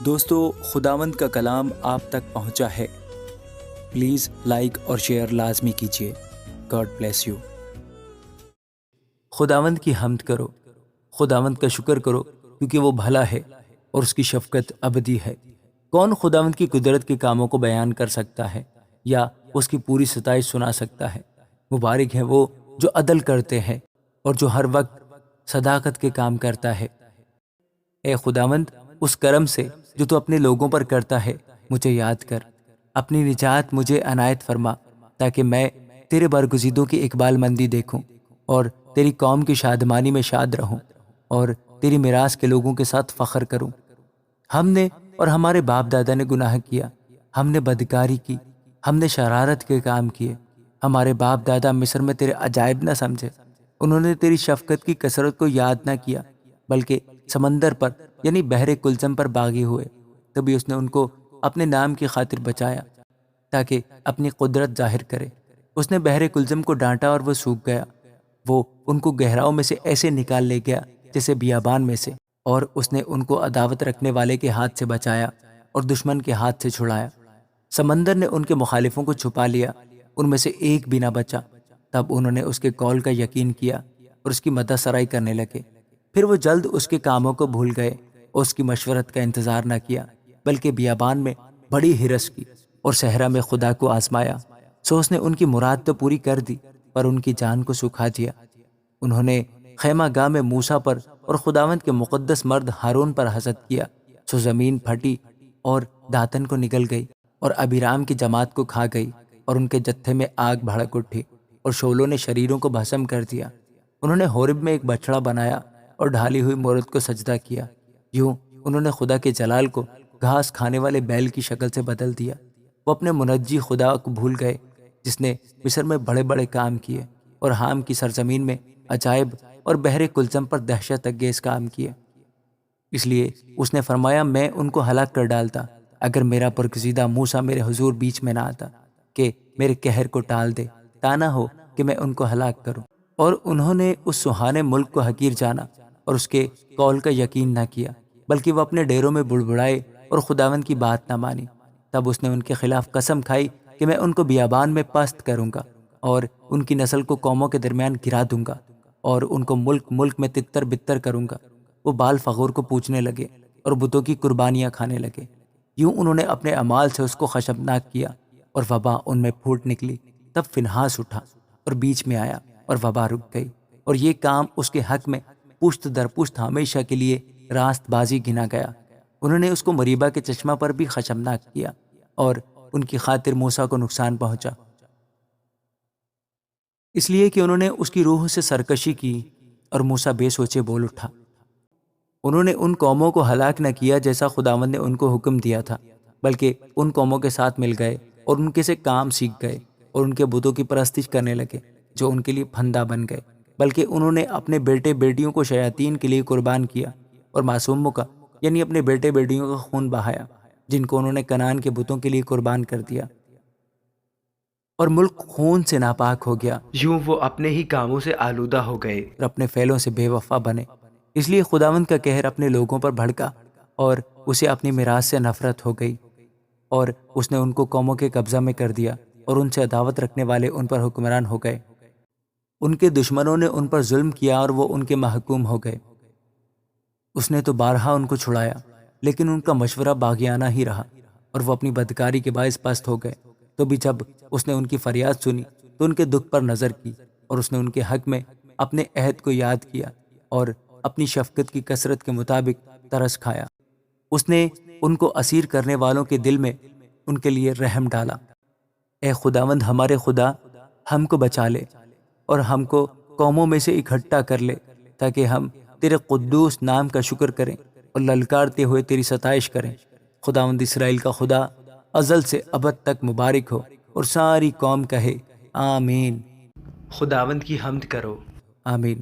دوستو، خداوند کا کلام آپ تک پہنچا ہے۔ پلیز لائک اور شیئر لازمی کیجیے۔ God bless you. خداوند کی حمد کرو، خداوند کا شکر کرو، کیونکہ وہ بھلا ہے اور اس کی شفقت ابدی ہے۔ کون خداوند کی قدرت کے کاموں کو بیان کر سکتا ہے یا اس کی پوری ستائش سنا سکتا ہے؟ مبارک ہے وہ جو عدل کرتے ہیں اور جو ہر وقت صداقت کے کام کرتا ہے۔ اے خداوند، اس کرم سے جو تو اپنے لوگوں پر کرتا ہے مجھے یاد کر، اپنی نجات مجھے عنایت فرما، تاکہ میں تیرے برگزیدوں کی اقبال مندی دیکھوں اور تیری قوم کی شادمانی میں شاد رہوں اور تیری میراث کے لوگوں کے ساتھ فخر کروں۔ ہم نے اور ہمارے باپ دادا نے گناہ کیا، ہم نے بدکاری کی، ہم نے شرارت کے کام کیے۔ ہمارے باپ دادا مصر میں تیرے عجائب نہ سمجھے، انہوں نے تیری شفقت کی کثرت کو یاد نہ کیا، بلکہ سمندر پر یعنی بحر کلثم پر باغی ہوئے۔ تبھی اس نے ان کو اپنے نام کی خاطر بچایا تاکہ اپنی قدرت ظاہر کرے۔ اس نے بحر کلثم کو ڈانٹا اور وہ سوکھ گیا۔ وہ ان کو گہراؤں میں سے ایسے نکال لے گیا جیسے بیابان میں سے، اور اس نے ان کو عداوت رکھنے والے کے ہاتھ سے بچایا اور دشمن کے ہاتھ سے چھڑایا۔ سمندر نے ان کے مخالفوں کو چھپا لیا، ان میں سے ایک بھی نہ بچا۔ تب انہوں نے اس کے قول کا یقین کیا اور اس کی مدح سرائی کرنے لگے۔ پھر وہ جلد اس کے کاموں کو بھول گئے اور اس کی مشورت کا انتظار نہ کیا، بلکہ بیابان میں بڑی ہرس کی اور صحرا میں خدا کو آزمایا۔ سو اس نے ان کی مراد تو پوری کر دی، پر ان کی جان کو سکھا دیا۔ انہوں نے خیمہ گاہ میں موسیٰ پر اور خداوند کے مقدس مرد ہارون پر حسد کیا، سو زمین پھٹی اور داتن کو نگل گئی اور ابیرام کی جماعت کو کھا گئی، اور ان کے جتھے میں آگ بھڑک اٹھی اور شعلوں نے شریروں کو بھسم کر دیا۔ انہوں نے ہورب میں ایک بچڑا بنایا اور ڈھالی ہوئی مورت کو سجدہ کیا۔ یوں انہوں نے خدا کے جلال کو گھاس کھانے والے بیل کی شکل سے بدل دیا۔ وہ اپنے منجی خدا کو بھول گئے، جس نے مصر میں بڑے بڑے کام کیے اور حام کی سرزمین میں عجائب اور بحر کلثم پر دہشت انگیز کام کیے۔ اس لیے اس نے فرمایا، میں ان کو ہلاک کر ڈالتا اگر میرا برگزیدہ موسیٰ میرے حضور بیچ میں نہ آتا کہ میرے قہر کو ٹال دے، تا نہ ہو کہ میں ان کو ہلاک کروں۔ اور انہوں نے اس سہانے ملک کو حقیر جانا اور اس کے قول کا یقین نہ کیا، بلکہ وہ اپنے ڈیروں میں بڑبڑائے اور خداوند کی بات نہ مانی۔ تب اس نے ان کے خلاف قسم کھائی کہ میں ان کو بیابان میں پست کروں گا اور ان کی نسل کو قوموں کے درمیان گرا دوں گا، اور ان کو ملک ملک میں تتر بتر کروں گا۔ وہ بال فغور کو پوجنے لگے اور بتوں کی قربانیاں کھانے لگے۔ یوں انہوں نے اپنے اعمال سے اس کو خشمناک کیا اور وبا ان میں پھوٹ نکلی۔ تب فنہاس اٹھا اور بیچ میں آیا اور وبا رک گئی، اور یہ کام اس کے حق میں پشت در پشت ہمیشہ کے لیے راست بازی گنا گیا۔ انہوں نے اس کو مریبہ کے چشمہ پر بھی خشمناک کیا، اور ان کی خاطر موسیٰ کو نقصان پہنچا، اس لیے کہ انہوں نے اس کی روح سے سرکشی کی، اور موسیٰ بے سوچے بول اٹھا۔ انہوں نے ان قوموں کو ہلاک نہ کیا جیسا خداوند نے ان کو حکم دیا تھا، بلکہ ان قوموں کے ساتھ مل گئے اور ان کے سے کام سیکھ گئے اور ان کے بتوں کی پرستش کرنے لگے جو ان کے لیے پھندا بن گئے۔ بلکہ انہوں نے اپنے بیٹے بیٹیوں کو شیاطین کے لیے قربان کیا اور معصوموں کا یعنی اپنے بیٹے بیٹیوں کا خون بہایا، جن کو انہوں نے کنعان کے بتوں کے لیے قربان کر دیا، اور ملک خون سے ناپاک ہو گیا۔ یوں وہ اپنے ہی کاموں سے آلودہ ہو گئے اور اپنے فعلوں سے بے وفا بنے۔ اس لیے خداوند کا قہر اپنے لوگوں پر بھڑکا اور اسے اپنی میراث سے نفرت ہو گئی، اور اس نے ان کو قوموں کے قبضہ میں کر دیا، اور ان سے عداوت رکھنے والے ان پر حکمران ہو گئے۔ ان کے دشمنوں نے ان پر ظلم کیا اور وہ ان کے محکوم ہو گئے۔ اس نے تو بارہا ان کو چھڑایا، لیکن ان کا مشورہ باغیانہ ہی رہا، اور وہ اپنی بدکاری کے باعث پست ہو گئے۔ تو بھی جب اس نے ان کی فریاد سنی تو ان کے دکھ پر نظر کی، اور اس نے ان کے حق میں اپنے عہد کو یاد کیا اور اپنی شفقت کی کثرت کے مطابق ترس کھایا۔ اس نے ان کو اسیر کرنے والوں کے دل میں ان کے لیے رحم ڈالا۔ اے خداوند ہمارے خدا، ہم کو بچا لے اور ہم کو قوموں میں سے اکٹھا کر لے، تاکہ ہم تیرے قدوس نام کا شکر کریں اور للکارتے ہوئے تیری ستائش کریں۔ خداوند اسرائیل کا خدا ازل سے ابد تک مبارک ہو، اور ساری قوم کہے آمین۔ خداوند کی حمد کرو۔ آمین۔